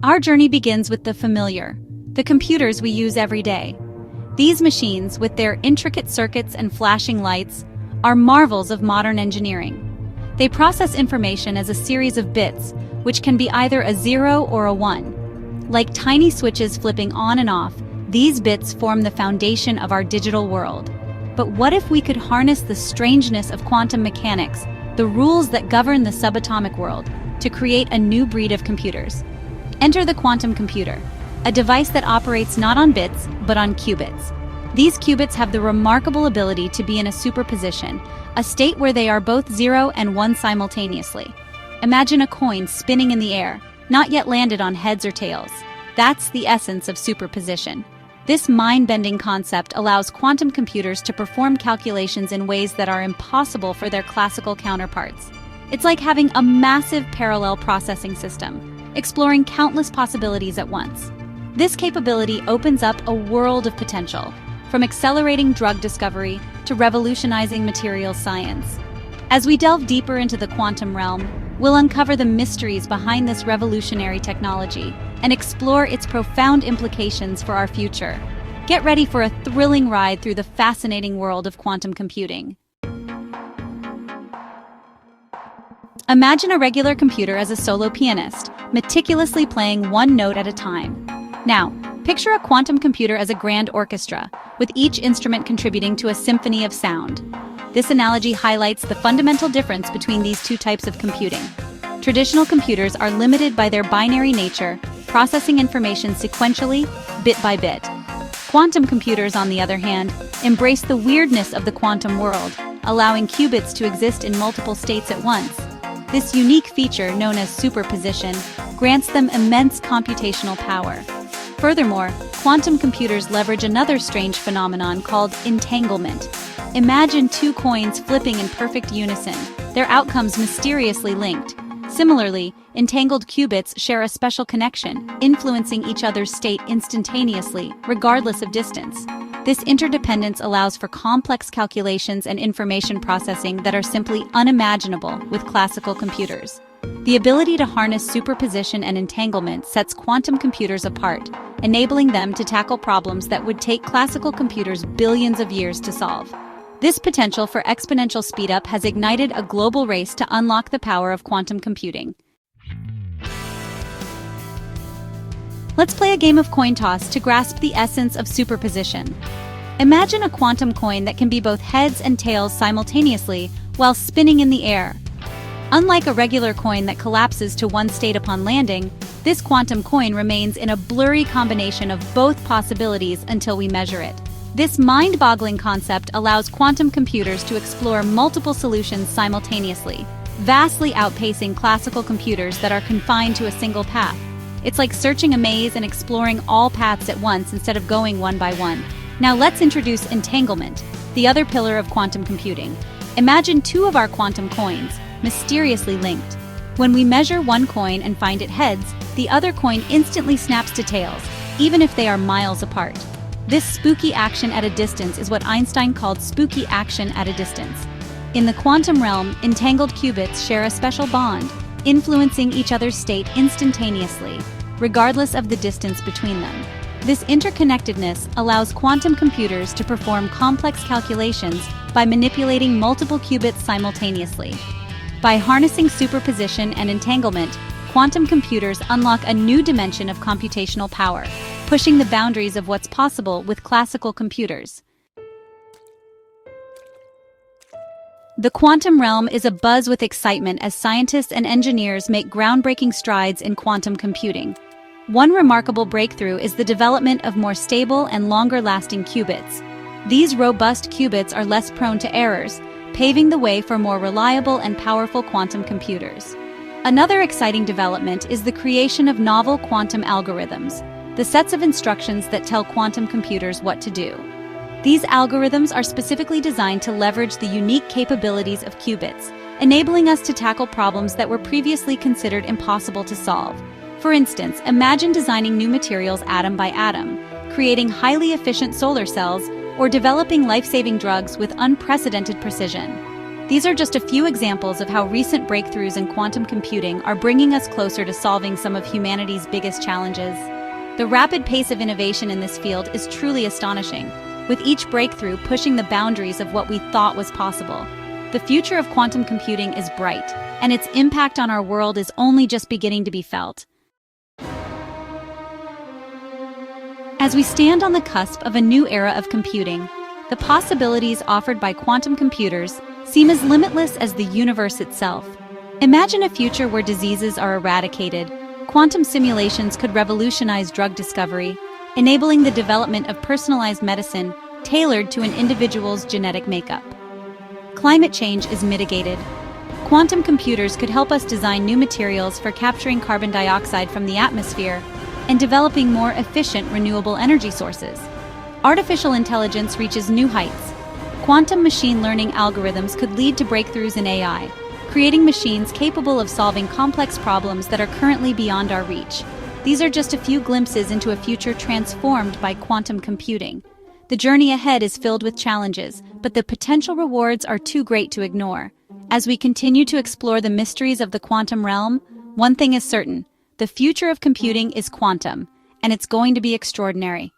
Our journey begins with the familiar, the computers we use every day. These machines, with their intricate circuits and flashing lights, are marvels of modern engineering. They process information as a series of bits, which can be either a 0 or a 1. Like tiny switches flipping on and off, these bits form the foundation of our digital world. But what if we could harness the strangeness of quantum mechanics, the rules that govern the subatomic world, to create a new breed of computers? Enter the quantum computer, a device that operates not on bits, but on qubits. These qubits have the remarkable ability to be in a superposition, a state where they are both 0 and 1 simultaneously. Imagine a coin spinning in the air, not yet landed on heads or tails. That's the essence of superposition. This mind-bending concept allows quantum computers to perform calculations in ways that are impossible for their classical counterparts. It's like having a massive parallel processing system, exploring countless possibilities at once. This capability opens up a world of potential, from accelerating drug discovery to revolutionizing materials science. As we delve deeper into the quantum realm, we'll uncover the mysteries behind this revolutionary technology and explore its profound implications for our future. Get ready for a thrilling ride through the fascinating world of quantum computing. Imagine a regular computer as a solo pianist, meticulously playing one note at a time. Now, picture a quantum computer as a grand orchestra, with each instrument contributing to a symphony of sound. This analogy highlights the fundamental difference between these two types of computing. Traditional computers are limited by their binary nature, processing information sequentially, bit by bit. Quantum computers, on the other hand, embrace the weirdness of the quantum world, allowing qubits to exist in multiple states at once. This unique feature, known as superposition, grants them immense computational power. Furthermore, quantum computers leverage another strange phenomenon called entanglement. Imagine two coins flipping in perfect unison, their outcomes mysteriously linked. Similarly, entangled qubits share a special connection, influencing each other's state instantaneously, regardless of distance. This interdependence allows for complex calculations and information processing that are simply unimaginable with classical computers. The ability to harness superposition and entanglement sets quantum computers apart, enabling them to tackle problems that would take classical computers billions of years to solve. This potential for exponential speedup has ignited a global race to unlock the power of quantum computing. Let's play a game of coin toss to grasp the essence of superposition. Imagine a quantum coin that can be both heads and tails simultaneously while spinning in the air. Unlike a regular coin that collapses to one state upon landing, this quantum coin remains in a blurry combination of both possibilities until we measure it. This mind-boggling concept allows quantum computers to explore multiple solutions simultaneously, vastly outpacing classical computers that are confined to a single path. It's like searching a maze and exploring all paths at once instead of going one by one. Now let's introduce entanglement, the other pillar of quantum computing. Imagine two of our quantum coins, mysteriously linked. When we measure one coin and find it heads, the other coin instantly snaps to tails, even if they are miles apart. This spooky action at a distance is what Einstein called spooky action at a distance. In the quantum realm, entangled qubits share a special bond, influencing each other's state instantaneously, regardless of the distance between them. This interconnectedness allows quantum computers to perform complex calculations by manipulating multiple qubits simultaneously. By harnessing superposition and entanglement, quantum computers unlock a new dimension of computational power, pushing the boundaries of what's possible with classical computers. The quantum realm is abuzz with excitement as scientists and engineers make groundbreaking strides in quantum computing. One remarkable breakthrough is the development of more stable and longer-lasting qubits. These robust qubits are less prone to errors, paving the way for more reliable and powerful quantum computers. Another exciting development is the creation of novel quantum algorithms, the sets of instructions that tell quantum computers what to do. These algorithms are specifically designed to leverage the unique capabilities of qubits, enabling us to tackle problems that were previously considered impossible to solve. For instance, imagine designing new materials atom by atom, creating highly efficient solar cells, or developing life-saving drugs with unprecedented precision. These are just a few examples of how recent breakthroughs in quantum computing are bringing us closer to solving some of humanity's biggest challenges. The rapid pace of innovation in this field is truly astonishing, with each breakthrough pushing the boundaries of what we thought was possible. The future of quantum computing is bright, and its impact on our world is only just beginning to be felt. As we stand on the cusp of a new era of computing, the possibilities offered by quantum computers seem as limitless as the universe itself. Imagine a future where diseases are eradicated. Quantum simulations could revolutionize drug discovery, enabling the development of personalized medicine tailored to an individual's genetic makeup. Climate change is mitigated. Quantum computers could help us design new materials for capturing carbon dioxide from the atmosphere and developing more efficient renewable energy sources. Artificial intelligence reaches new heights. Quantum machine learning algorithms could lead to breakthroughs in AI, creating machines capable of solving complex problems that are currently beyond our reach. These are just a few glimpses into a future transformed by quantum computing. The journey ahead is filled with challenges, but the potential rewards are too great to ignore. As we continue to explore the mysteries of the quantum realm, one thing is certain: the future of computing is quantum, and it's going to be extraordinary.